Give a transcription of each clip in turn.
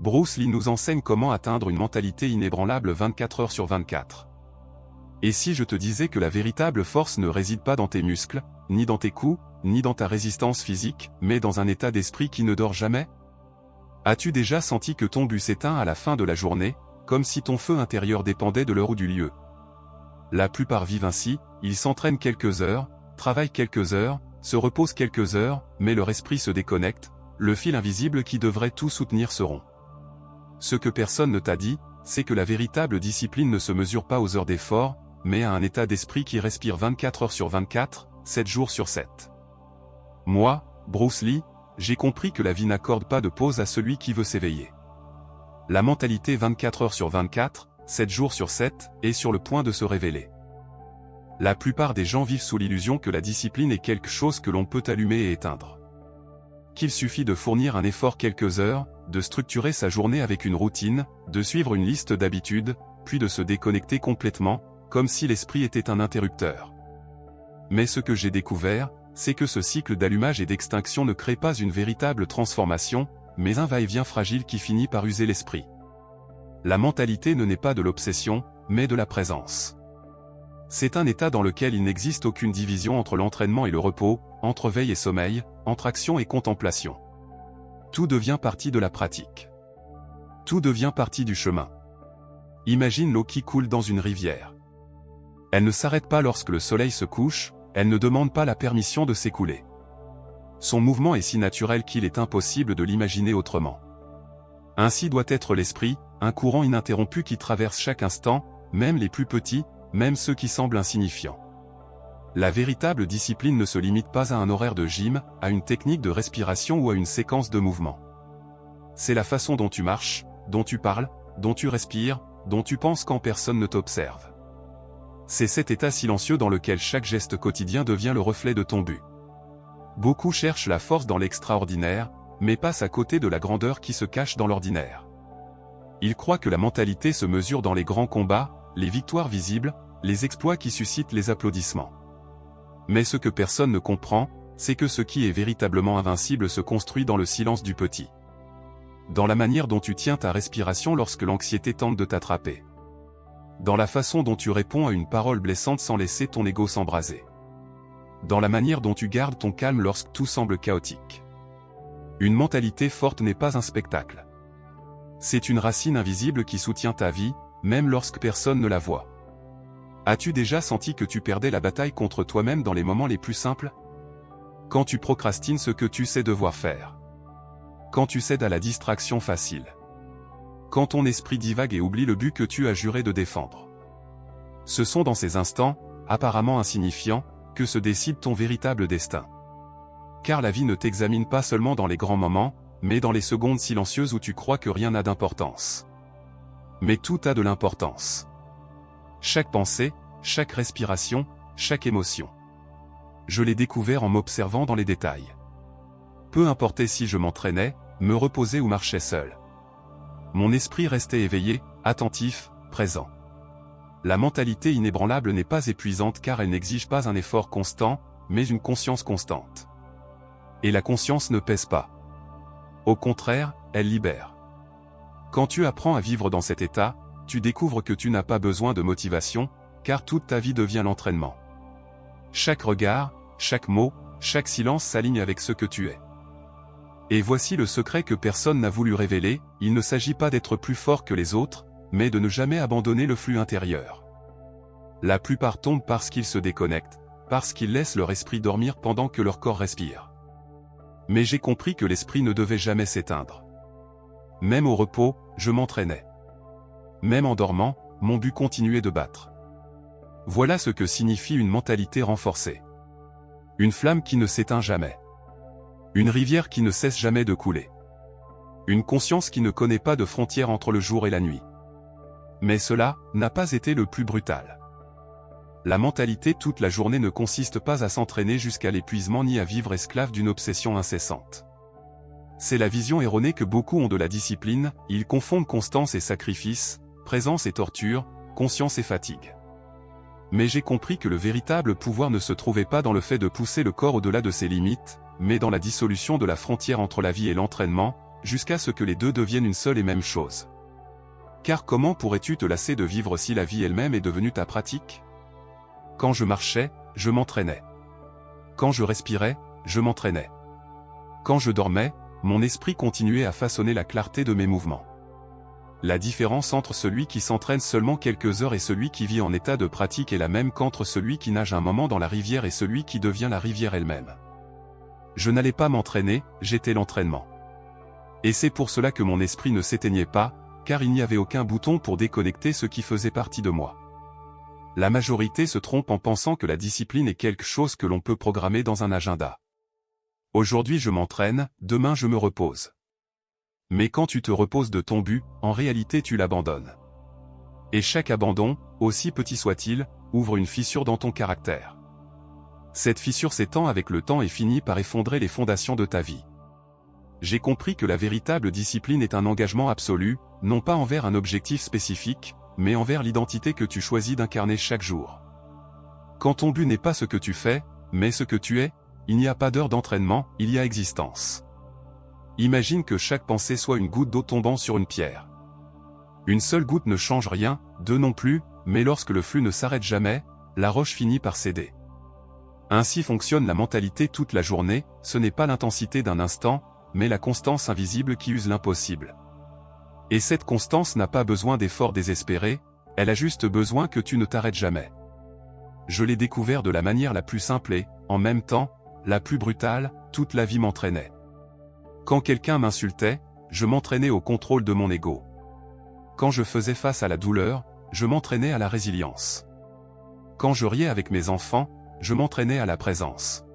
Bruce Lee nous enseigne comment atteindre une mentalité inébranlable 24 heures sur 24. Et si je te disais que la véritable force ne réside pas dans tes muscles, ni dans tes coups, ni dans ta résistance physique, mais dans un état d'esprit qui ne dort jamais? As-tu déjà senti que ton but s'éteint à la fin de la journée, comme si ton feu intérieur dépendait de l'heure ou du lieu? La plupart vivent ainsi, ils s'entraînent quelques heures, travaillent quelques heures, se reposent quelques heures, mais leur esprit se déconnecte, le fil invisible qui devrait tout soutenir se rompt. Ce que personne ne t'a dit, c'est que la véritable discipline ne se mesure pas aux heures d'effort, mais à un état d'esprit qui respire 24 heures sur 24, 7 jours sur 7. Moi, Bruce Lee, j'ai compris que la vie n'accorde pas de pause à celui qui veut s'éveiller. La mentalité 24 heures sur 24, 7 jours sur 7, est sur le point de se révéler. La plupart des gens vivent sous l'illusion que la discipline est quelque chose que l'on peut allumer et éteindre. Qu'il suffit de fournir un effort quelques heures, de structurer sa journée avec une routine, de suivre une liste d'habitudes, puis de se déconnecter complètement, comme si l'esprit était un interrupteur. Mais ce que j'ai découvert, c'est que ce cycle d'allumage et d'extinction ne crée pas une véritable transformation, mais un va-et-vient fragile qui finit par user l'esprit. La mentalité ne naît pas de l'obsession, mais de la présence. C'est un état dans lequel il n'existe aucune division entre l'entraînement et le repos, entre veille et sommeil, entre action et contemplation. Tout devient partie de la pratique. Tout devient partie du chemin. Imagine l'eau qui coule dans une rivière. Elle ne s'arrête pas lorsque le soleil se couche, elle ne demande pas la permission de s'écouler. Son mouvement est si naturel qu'il est impossible de l'imaginer autrement. Ainsi doit être l'esprit, un courant ininterrompu qui traverse chaque instant, même les plus petits, même ceux qui semblent insignifiants. La véritable discipline ne se limite pas à un horaire de gym, à une technique de respiration ou à une séquence de mouvements. C'est la façon dont tu marches, dont tu parles, dont tu respires, dont tu penses quand personne ne t'observe. C'est cet état silencieux dans lequel chaque geste quotidien devient le reflet de ton but. Beaucoup cherchent la force dans l'extraordinaire, mais passent à côté de la grandeur qui se cache dans l'ordinaire. Ils croient que la mentalité se mesure dans les grands combats, les victoires visibles, les exploits qui suscitent les applaudissements. Mais ce que personne ne comprend, c'est que ce qui est véritablement invincible se construit dans le silence du petit. Dans la manière dont tu tiens ta respiration lorsque l'anxiété tente de t'attraper. Dans la façon dont tu réponds à une parole blessante sans laisser ton ego s'embraser. Dans la manière dont tu gardes ton calme lorsque tout semble chaotique. Une mentalité forte n'est pas un spectacle. C'est une racine invisible qui soutient ta vie, même lorsque personne ne la voit. As-tu déjà senti que tu perdais la bataille contre toi-même dans les moments les plus simples? Quand tu procrastines ce que tu sais devoir faire. Quand tu cèdes à la distraction facile. Quand ton esprit divague et oublie le but que tu as juré de défendre. Ce sont dans ces instants, apparemment insignifiants, que se décide ton véritable destin. Car la vie ne t'examine pas seulement dans les grands moments, mais dans les secondes silencieuses où tu crois que rien n'a d'importance. Mais tout a de l'importance. Chaque pensée, chaque respiration, chaque émotion. Je l'ai découvert en m'observant dans les détails. Peu importait si je m'entraînais, me reposais ou marchais seul. Mon esprit restait éveillé, attentif, présent. La mentalité inébranlable n'est pas épuisante car elle n'exige pas un effort constant, mais une conscience constante. Et la conscience ne pèse pas. Au contraire, elle libère. Quand tu apprends à vivre dans cet état, tu découvres que tu n'as pas besoin de motivation, car toute ta vie devient l'entraînement. Chaque regard, chaque mot, chaque silence s'aligne avec ce que tu es. Et voici le secret que personne n'a voulu révéler, il ne s'agit pas d'être plus fort que les autres, mais de ne jamais abandonner le flux intérieur. La plupart tombent parce qu'ils se déconnectent, parce qu'ils laissent leur esprit dormir pendant que leur corps respire. Mais j'ai compris que l'esprit ne devait jamais s'éteindre. Même au repos, je m'entraînais. Même en dormant, mon but continuait de battre. Voilà ce que signifie une mentalité renforcée. Une flamme qui ne s'éteint jamais. Une rivière qui ne cesse jamais de couler. Une conscience qui ne connaît pas de frontières entre le jour et la nuit. Mais cela n'a pas été le plus brutal. La mentalité toute la journée ne consiste pas à s'entraîner jusqu'à l'épuisement ni à vivre esclave d'une obsession incessante. C'est la vision erronée que beaucoup ont de la discipline, ils confondent constance et sacrifice, présence et torture, conscience et fatigue. Mais j'ai compris que le véritable pouvoir ne se trouvait pas dans le fait de pousser le corps au-delà de ses limites, mais dans la dissolution de la frontière entre la vie et l'entraînement, jusqu'à ce que les deux deviennent une seule et même chose. Car comment pourrais-tu te lasser de vivre si la vie elle-même est devenue ta pratique? Quand je marchais, je m'entraînais. Quand je respirais, je m'entraînais. Quand je dormais, mon esprit continuait à façonner la clarté de mes mouvements. La différence entre celui qui s'entraîne seulement quelques heures et celui qui vit en état de pratique est la même qu'entre celui qui nage un moment dans la rivière et celui qui devient la rivière elle-même. Je n'allais pas m'entraîner, j'étais l'entraînement. Et c'est pour cela que mon esprit ne s'éteignait pas, car il n'y avait aucun bouton pour déconnecter ce qui faisait partie de moi. La majorité se trompe en pensant que la discipline est quelque chose que l'on peut programmer dans un agenda. Aujourd'hui je m'entraîne, demain je me repose. Mais quand tu te reposes de ton but, en réalité tu l'abandonnes. Et chaque abandon, aussi petit soit-il, ouvre une fissure dans ton caractère. Cette fissure s'étend avec le temps et finit par effondrer les fondations de ta vie. J'ai compris que la véritable discipline est un engagement absolu, non pas envers un objectif spécifique, mais envers l'identité que tu choisis d'incarner chaque jour. Quand ton but n'est pas ce que tu fais, mais ce que tu es, il n'y a pas d'heure d'entraînement, il y a existence. Imagine que chaque pensée soit une goutte d'eau tombant sur une pierre. Une seule goutte ne change rien, deux non plus, mais lorsque le flux ne s'arrête jamais, la roche finit par céder. Ainsi fonctionne la mentalité toute la journée, ce n'est pas l'intensité d'un instant, mais la constance invisible qui use l'impossible. Et cette constance n'a pas besoin d'efforts désespérés, elle a juste besoin que tu ne t'arrêtes jamais. Je l'ai découvert de la manière la plus simple et, en même temps, la plus brutale, toute la vie m'entraînait. Quand quelqu'un m'insultait, je m'entraînais au contrôle de mon ego. Quand je faisais face à la douleur, je m'entraînais à la résilience. Quand je riais avec mes enfants, je m'entraînais à la présence.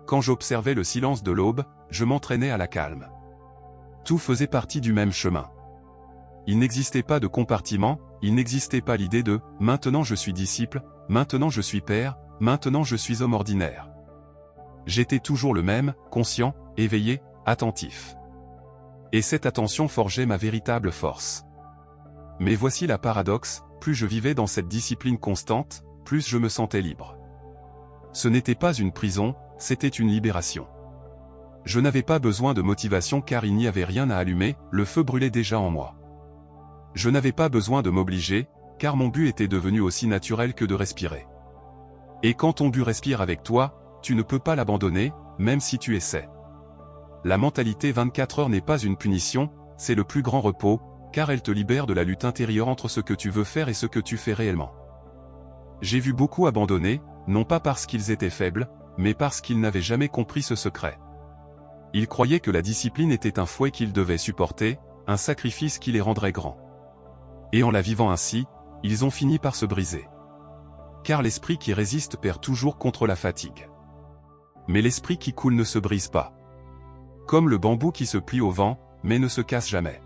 Quand j'observais le silence de l'aube, je m'entraînais à la calme. Tout faisait partie du même chemin. Il n'existait pas de compartiment, il n'existait pas l'idée de « maintenant je suis disciple, maintenant je suis père, maintenant je suis homme ordinaire ». J'étais toujours le même, conscient, éveillé, attentif. Et cette attention forgeait ma véritable force. Mais voici la paradoxe, plus je vivais dans cette discipline constante, plus je me sentais libre. Ce n'était pas une prison, c'était une libération. Je n'avais pas besoin de motivation car il n'y avait rien à allumer, le feu brûlait déjà en moi. Je n'avais pas besoin de m'obliger, car mon but était devenu aussi naturel que de respirer. Et quand ton but respire avec toi, tu ne peux pas l'abandonner, même si tu essaies. La mentalité 24 heures n'est pas une punition, c'est le plus grand repos, car elle te libère de la lutte intérieure entre ce que tu veux faire et ce que tu fais réellement. J'ai vu beaucoup abandonner, non pas parce qu'ils étaient faibles, mais parce qu'ils n'avaient jamais compris ce secret. Ils croyaient que la discipline était un fouet qu'ils devaient supporter, un sacrifice qui les rendrait grands. Et en la vivant ainsi, ils ont fini par se briser. Car l'esprit qui résiste perd toujours contre la fatigue. Mais l'esprit qui coule ne se brise pas. Comme le bambou qui se plie au vent, mais ne se casse jamais.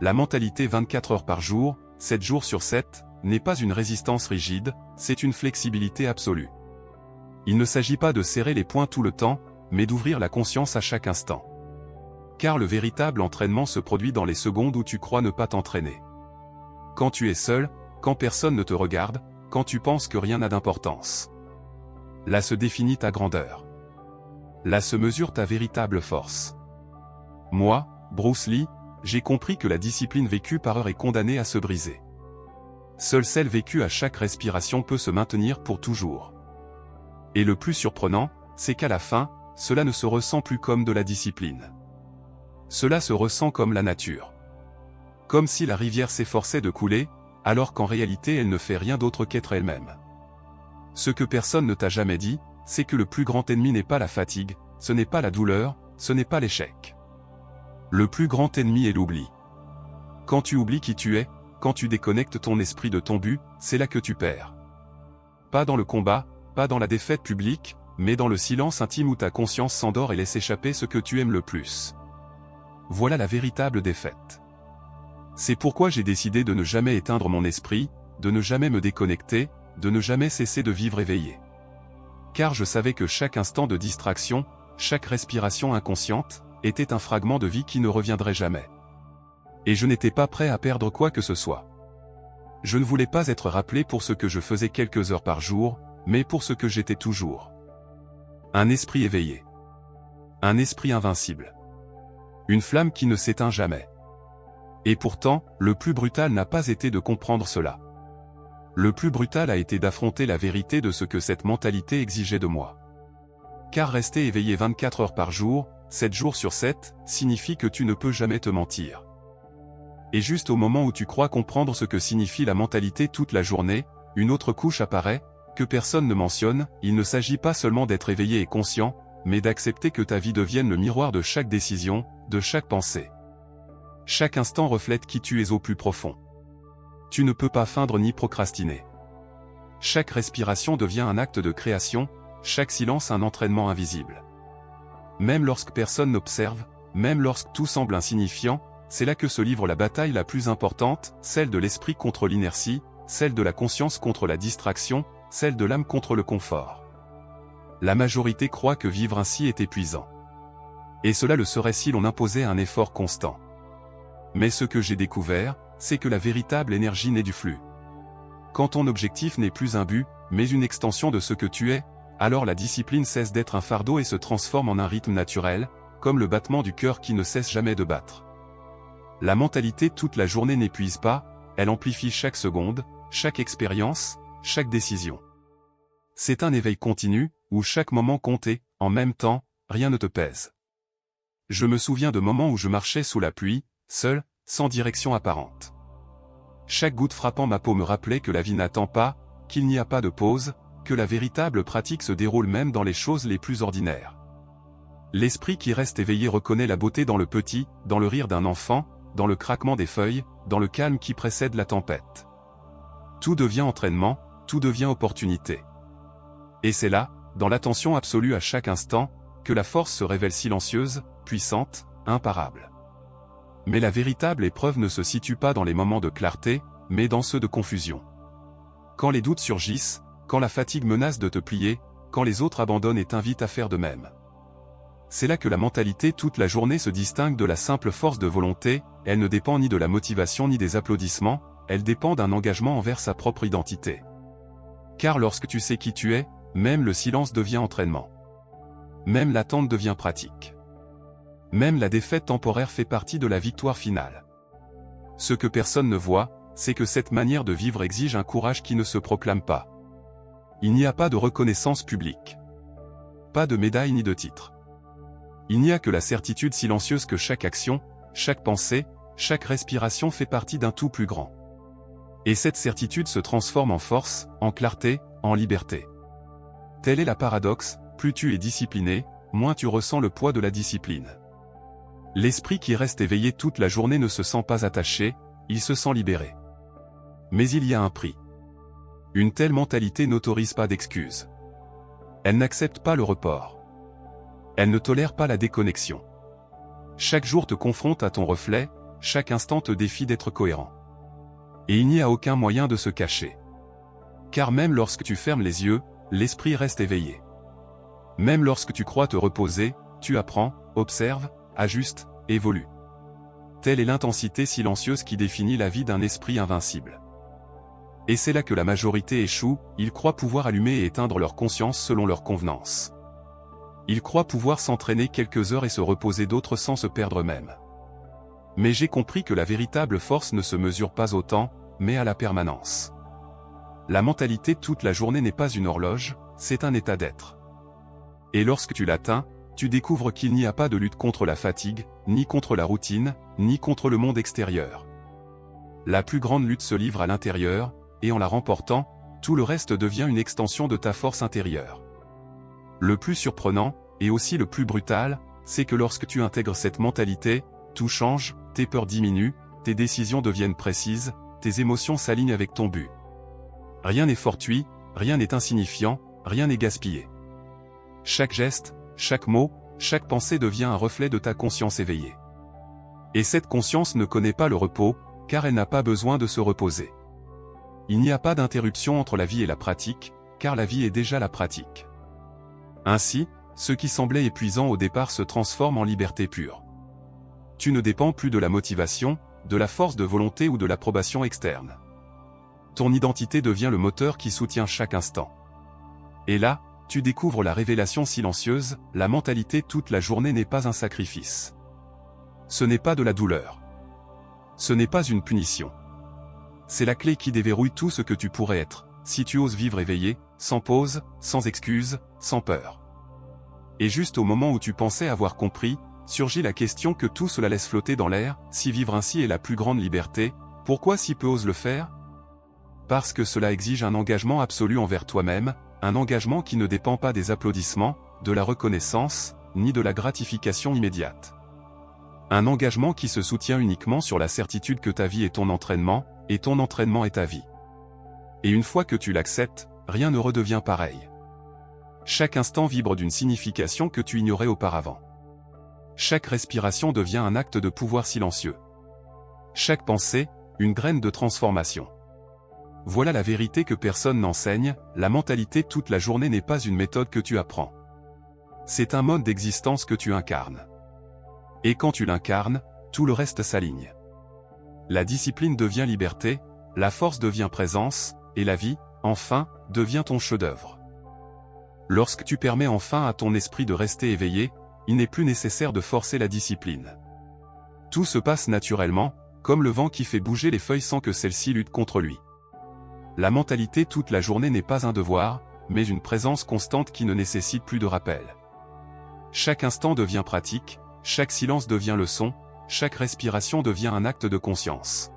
La mentalité 24 heures par jour, 7 jours sur 7, n'est pas une résistance rigide, c'est une flexibilité absolue. Il ne s'agit pas de serrer les poings tout le temps, mais d'ouvrir la conscience à chaque instant. Car le véritable entraînement se produit dans les secondes où tu crois ne pas t'entraîner. Quand tu es seul, quand personne ne te regarde, quand tu penses que rien n'a d'importance. Là se définit ta grandeur. Là se mesure ta véritable force. Moi, Bruce Lee, j'ai compris que la discipline vécue par heure est condamnée à se briser. Seule celle vécue à chaque respiration peut se maintenir pour toujours. Et le plus surprenant, c'est qu'à la fin, cela ne se ressent plus comme de la discipline. Cela se ressent comme la nature. Comme si la rivière s'efforçait de couler, alors qu'en réalité elle ne fait rien d'autre qu'être elle-même. Ce que personne ne t'a jamais dit, c'est que le plus grand ennemi n'est pas la fatigue, ce n'est pas la douleur, ce n'est pas l'échec. Le plus grand ennemi est l'oubli. Quand tu oublies qui tu es, quand tu déconnectes ton esprit de ton but, c'est là que tu perds. Pas dans le combat, pas dans la défaite publique, mais dans le silence intime où ta conscience s'endort et laisse échapper ce que tu aimes le plus. Voilà la véritable défaite. C'est pourquoi j'ai décidé de ne jamais éteindre mon esprit, de ne jamais me déconnecter, de ne jamais cesser de vivre éveillé. Car je savais que chaque instant de distraction, chaque respiration inconsciente, était un fragment de vie qui ne reviendrait jamais. Et je n'étais pas prêt à perdre quoi que ce soit. Je ne voulais pas être rappelé pour ce que je faisais quelques heures par jour, mais pour ce que j'étais toujours. Un esprit éveillé. Un esprit invincible. Une flamme qui ne s'éteint jamais. Et pourtant, le plus brutal n'a pas été de comprendre cela. Le plus brutal a été d'affronter la vérité de ce que cette mentalité exigeait de moi. Car rester éveillé 24 heures par jour, 7 jours sur 7, signifie que tu ne peux jamais te mentir. Et juste au moment où tu crois comprendre ce que signifie la mentalité toute la journée, une autre couche apparaît, que personne ne mentionne. Il ne s'agit pas seulement d'être éveillé et conscient, mais d'accepter que ta vie devienne le miroir de chaque décision, de chaque pensée. Chaque instant reflète qui tu es au plus profond. Tu ne peux pas feindre ni procrastiner. Chaque respiration devient un acte de création, chaque silence un entraînement invisible. Même lorsque personne n'observe, même lorsque tout semble insignifiant, c'est là que se livre la bataille la plus importante, celle de l'esprit contre l'inertie, celle de la conscience contre la distraction, celle de l'âme contre le confort. La majorité croit que vivre ainsi est épuisant. Et cela le serait si l'on imposait un effort constant. Mais ce que j'ai découvert, c'est que la véritable énergie naît du flux. Quand ton objectif n'est plus un but, mais une extension de ce que tu es, alors la discipline cesse d'être un fardeau et se transforme en un rythme naturel, comme le battement du cœur qui ne cesse jamais de battre. La mentalité toute la journée n'épuise pas, elle amplifie chaque seconde, chaque expérience, chaque décision. C'est un éveil continu, où chaque moment compte et, en même temps, rien ne te pèse. Je me souviens de moments où je marchais sous la pluie, seul, sans direction apparente. Chaque goutte frappant ma peau me rappelait que la vie n'attend pas, qu'il n'y a pas de pause, que la véritable pratique se déroule même dans les choses les plus ordinaires. L'esprit qui reste éveillé reconnaît la beauté dans le petit, dans le rire d'un enfant, dans le craquement des feuilles, dans le calme qui précède la tempête. Tout devient entraînement, tout devient opportunité. Et c'est là, dans l'attention absolue à chaque instant, que la force se révèle silencieuse, puissante, imparable. Mais la véritable épreuve ne se situe pas dans les moments de clarté, mais dans ceux de confusion. Quand les doutes surgissent, quand la fatigue menace de te plier, quand les autres abandonnent et t'invitent à faire de même. C'est là que la mentalité toute la journée se distingue de la simple force de volonté, elle ne dépend ni de la motivation ni des applaudissements, elle dépend d'un engagement envers sa propre identité. Car lorsque tu sais qui tu es, même le silence devient entraînement. Même l'attente devient pratique. Même la défaite temporaire fait partie de la victoire finale. Ce que personne ne voit, c'est que cette manière de vivre exige un courage qui ne se proclame pas. Il n'y a pas de reconnaissance publique. Pas de médaille ni de titre. Il n'y a que la certitude silencieuse que chaque action, chaque pensée, chaque respiration fait partie d'un tout plus grand. Et cette certitude se transforme en force, en clarté, en liberté. Tel est la paradoxe, plus tu es discipliné, moins tu ressens le poids de la discipline. L'esprit qui reste éveillé toute la journée ne se sent pas attaché, il se sent libéré. Mais il y a un prix. Une telle mentalité n'autorise pas d'excuses. Elle n'accepte pas le report. Elle ne tolère pas la déconnexion. Chaque jour te confronte à ton reflet, chaque instant te défie d'être cohérent. Et il n'y a aucun moyen de se cacher. Car même lorsque tu fermes les yeux, l'esprit reste éveillé. Même lorsque tu crois te reposer, tu apprends, observes, ajustes, évolues. Telle est l'intensité silencieuse qui définit la vie d'un esprit invincible. Et c'est là que la majorité échoue, ils croient pouvoir allumer et éteindre leur conscience selon leur convenance. Ils croient pouvoir s'entraîner quelques heures et se reposer d'autres sans se perdre eux-mêmes. Mais j'ai compris que la véritable force ne se mesure pas au temps, mais à la permanence. La mentalité toute la journée n'est pas une horloge, c'est un état d'être. Et lorsque tu l'atteins, tu découvres qu'il n'y a pas de lutte contre la fatigue, ni contre la routine, ni contre le monde extérieur. La plus grande lutte se livre à l'intérieur, et en la remportant, tout le reste devient une extension de ta force intérieure. Le plus surprenant, et aussi le plus brutal, c'est que lorsque tu intègres cette mentalité, tout change, tes peurs diminuent, tes décisions deviennent précises, tes émotions s'alignent avec ton but. Rien n'est fortuit, rien n'est insignifiant, rien n'est gaspillé. Chaque geste, chaque mot, chaque pensée devient un reflet de ta conscience éveillée. Et cette conscience ne connaît pas le repos, car elle n'a pas besoin de se reposer. Il n'y a pas d'interruption entre la vie et la pratique, car la vie est déjà la pratique. Ainsi, ce qui semblait épuisant au départ se transforme en liberté pure. Tu ne dépends plus de la motivation, de la force de volonté ou de l'approbation externe. Ton identité devient le moteur qui soutient chaque instant. Et là, tu découvres la révélation silencieuse, la mentalité toute la journée n'est pas un sacrifice. Ce n'est pas de la douleur. Ce n'est pas une punition. C'est la clé qui déverrouille tout ce que tu pourrais être, si tu oses vivre éveillé, sans pause, sans excuse, sans peur. Et juste au moment où tu pensais avoir compris, surgit la question que tout cela laisse flotter dans l'air: si vivre ainsi est la plus grande liberté, pourquoi si peu osent le faire? Parce que cela exige un engagement absolu envers toi-même, un engagement qui ne dépend pas des applaudissements, de la reconnaissance, ni de la gratification immédiate. Un engagement qui se soutient uniquement sur la certitude que ta vie est ton entraînement, et ton entraînement est ta vie. Et une fois que tu l'acceptes, rien ne redevient pareil. Chaque instant vibre d'une signification que tu ignorais auparavant. Chaque respiration devient un acte de pouvoir silencieux. Chaque pensée, une graine de transformation. Voilà la vérité que personne n'enseigne: la mentalité toute la journée n'est pas une méthode que tu apprends. C'est un mode d'existence que tu incarnes. Et quand tu l'incarnes, tout le reste s'aligne. La discipline devient liberté, la force devient présence, et la vie, enfin, devient ton chef-d'œuvre. Lorsque tu permets enfin à ton esprit de rester éveillé, il n'est plus nécessaire de forcer la discipline. Tout se passe naturellement, comme le vent qui fait bouger les feuilles sans que celles-ci luttent contre lui. La mentalité toute la journée n'est pas un devoir, mais une présence constante qui ne nécessite plus de rappel. Chaque instant devient pratique, chaque silence devient leçon, chaque respiration devient un acte de conscience.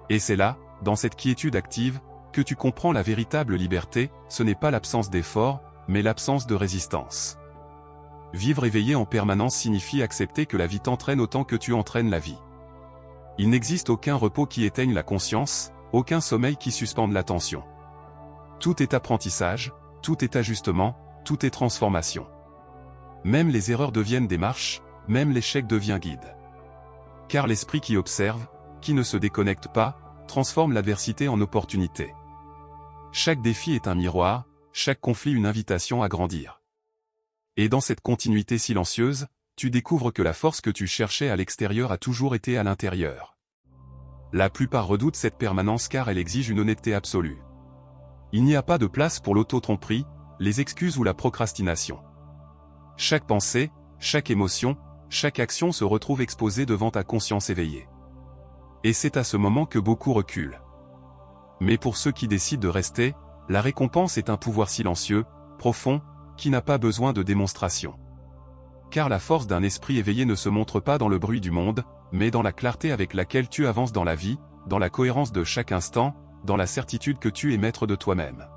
Et c'est là, dans cette quiétude active, que tu comprends la véritable liberté: ce n'est pas l'absence d'effort, mais l'absence de résistance. Vivre éveillé en permanence signifie accepter que la vie t'entraîne autant que tu entraînes la vie. Il n'existe aucun repos qui éteigne la conscience, aucun sommeil qui suspende l'attention. Tout est apprentissage, tout est ajustement, tout est transformation. Même les erreurs deviennent des marches, même l'échec devient guide. Car l'esprit qui observe, qui ne se déconnecte pas, transforme l'adversité en opportunité. Chaque défi est un miroir, chaque conflit une invitation à grandir. Et dans cette continuité silencieuse, tu découvres que la force que tu cherchais à l'extérieur a toujours été à l'intérieur. La plupart redoutent cette permanence car elle exige une honnêteté absolue. Il n'y a pas de place pour l'auto-tromperie, les excuses ou la procrastination. Chaque pensée, chaque émotion, chaque action se retrouve exposée devant ta conscience éveillée. Et c'est à ce moment que beaucoup reculent. Mais pour ceux qui décident de rester, la récompense est un pouvoir silencieux, profond, qui n'a pas besoin de démonstration. Car la force d'un esprit éveillé ne se montre pas dans le bruit du monde, mais dans la clarté avec laquelle tu avances dans la vie, dans la cohérence de chaque instant, dans la certitude que tu es maître de toi-même.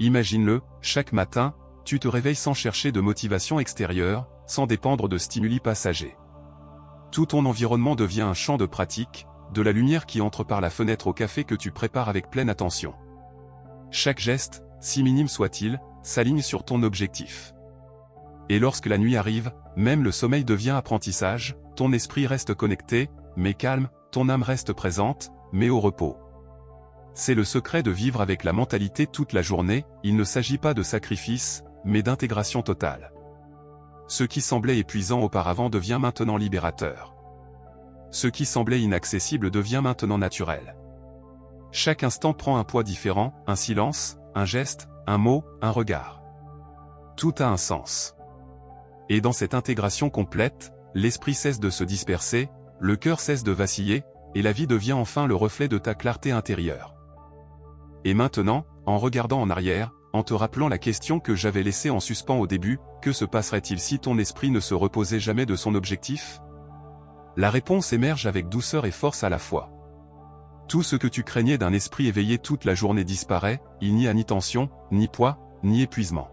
Imagine-le, chaque matin, tu te réveilles sans chercher de motivation extérieure, sans dépendre de stimuli passagers. Tout ton environnement devient un champ de pratique, de la lumière qui entre par la fenêtre au café que tu prépares avec pleine attention. Chaque geste, si minime soit-il, s'aligne sur ton objectif. Et lorsque la nuit arrive, même le sommeil devient apprentissage, ton esprit reste connecté, mais calme, ton âme reste présente, mais au repos. C'est le secret de vivre avec la mentalité toute la journée: il ne s'agit pas de sacrifice, mais d'intégration totale. Ce qui semblait épuisant auparavant devient maintenant libérateur. Ce qui semblait inaccessible devient maintenant naturel. Chaque instant prend un poids différent, un silence, un geste, un mot, un regard. Tout a un sens. Et dans cette intégration complète, l'esprit cesse de se disperser, le cœur cesse de vaciller, et la vie devient enfin le reflet de ta clarté intérieure. Et maintenant, en regardant en arrière, en te rappelant la question que j'avais laissée en suspens au début: que se passerait-il si ton esprit ne se reposait jamais de son objectif? La réponse émerge avec douceur et force à la fois. Tout ce que tu craignais d'un esprit éveillé toute la journée disparaît, il n'y a ni tension, ni poids, ni épuisement.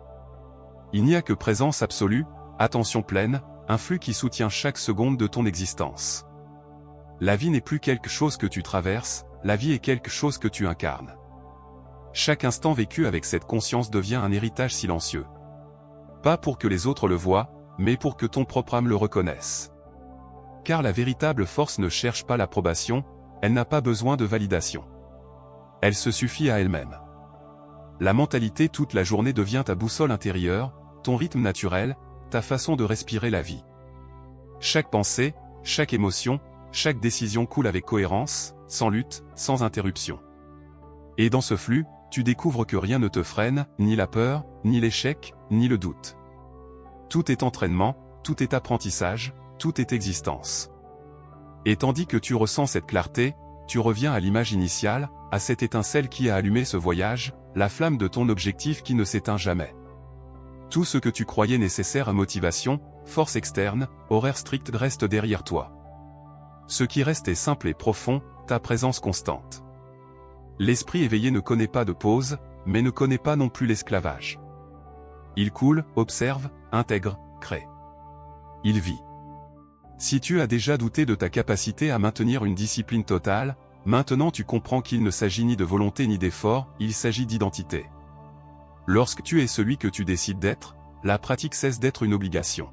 Il n'y a que présence absolue, attention pleine, un flux qui soutient chaque seconde de ton existence. La vie n'est plus quelque chose que tu traverses, la vie est quelque chose que tu incarnes. Chaque instant vécu avec cette conscience devient un héritage silencieux. Pas pour que les autres le voient, mais pour que ton propre âme le reconnaisse. Car la véritable force ne cherche pas l'approbation, elle n'a pas besoin de validation. Elle se suffit à elle-même. La mentalité toute la journée devient ta boussole intérieure, ton rythme naturel, ta façon de respirer la vie. Chaque pensée, chaque émotion, chaque décision coule avec cohérence, sans lutte, sans interruption. Et dans ce flux, tu découvres que rien ne te freine, ni la peur, ni l'échec, ni le doute. Tout est entraînement, tout est apprentissage, tout est existence. Et tandis que tu ressens cette clarté, tu reviens à l'image initiale, à cette étincelle qui a allumé ce voyage, la flamme de ton objectif qui ne s'éteint jamais. Tout ce que tu croyais nécessaire à motivation, force externe, horaire strict reste derrière toi. Ce qui reste est simple et profond, ta présence constante. L'esprit éveillé ne connaît pas de pause, mais ne connaît pas non plus l'esclavage. Il coule, observe, intègre, crée. Il vit. Si tu as déjà douté de ta capacité à maintenir une discipline totale, maintenant tu comprends qu'il ne s'agit ni de volonté ni d'effort, il s'agit d'identité. Lorsque tu es celui que tu décides d'être, la pratique cesse d'être une obligation.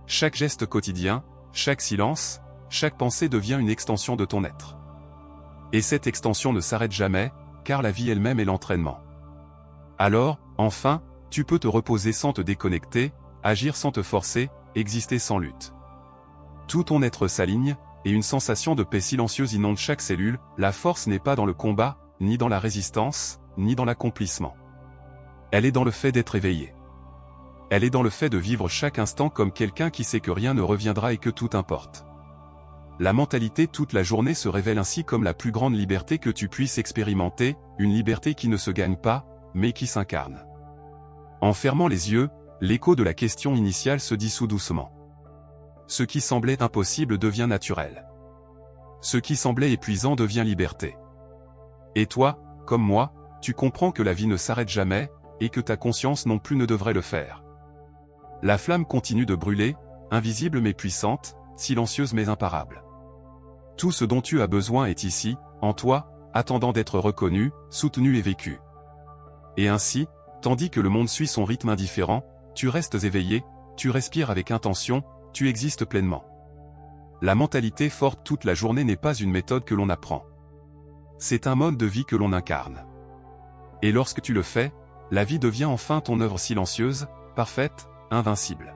Chaque geste quotidien, chaque silence, chaque pensée devient une extension de ton être. Et cette extension ne s'arrête jamais, car la vie elle-même est l'entraînement. Alors, enfin, tu peux te reposer sans te déconnecter, agir sans te forcer, exister sans lutte. Tout ton être s'aligne, et une sensation de paix silencieuse inonde chaque cellule. La force n'est pas dans le combat, ni dans la résistance, ni dans l'accomplissement. Elle est dans le fait d'être éveillé. Elle est dans le fait de vivre chaque instant comme quelqu'un qui sait que rien ne reviendra et que tout importe. La mentalité toute la journée se révèle ainsi comme la plus grande liberté que tu puisses expérimenter, une liberté qui ne se gagne pas, mais qui s'incarne. En fermant les yeux, l'écho de la question initiale se dissout doucement. Ce qui semblait impossible devient naturel. Ce qui semblait épuisant devient liberté. Et toi, comme moi, tu comprends que la vie ne s'arrête jamais, et que ta conscience non plus ne devrait le faire. La flamme continue de brûler, invisible mais puissante, silencieuse mais imparable. Tout ce dont tu as besoin est ici, en toi, attendant d'être reconnu, soutenu et vécu. Et ainsi, tandis que le monde suit son rythme indifférent, tu restes éveillé, tu respires avec intention, tu existes pleinement. La mentalité forte toute la journée n'est pas une méthode que l'on apprend. C'est un mode de vie que l'on incarne. Et lorsque tu le fais, la vie devient enfin ton œuvre silencieuse, parfaite, invincible.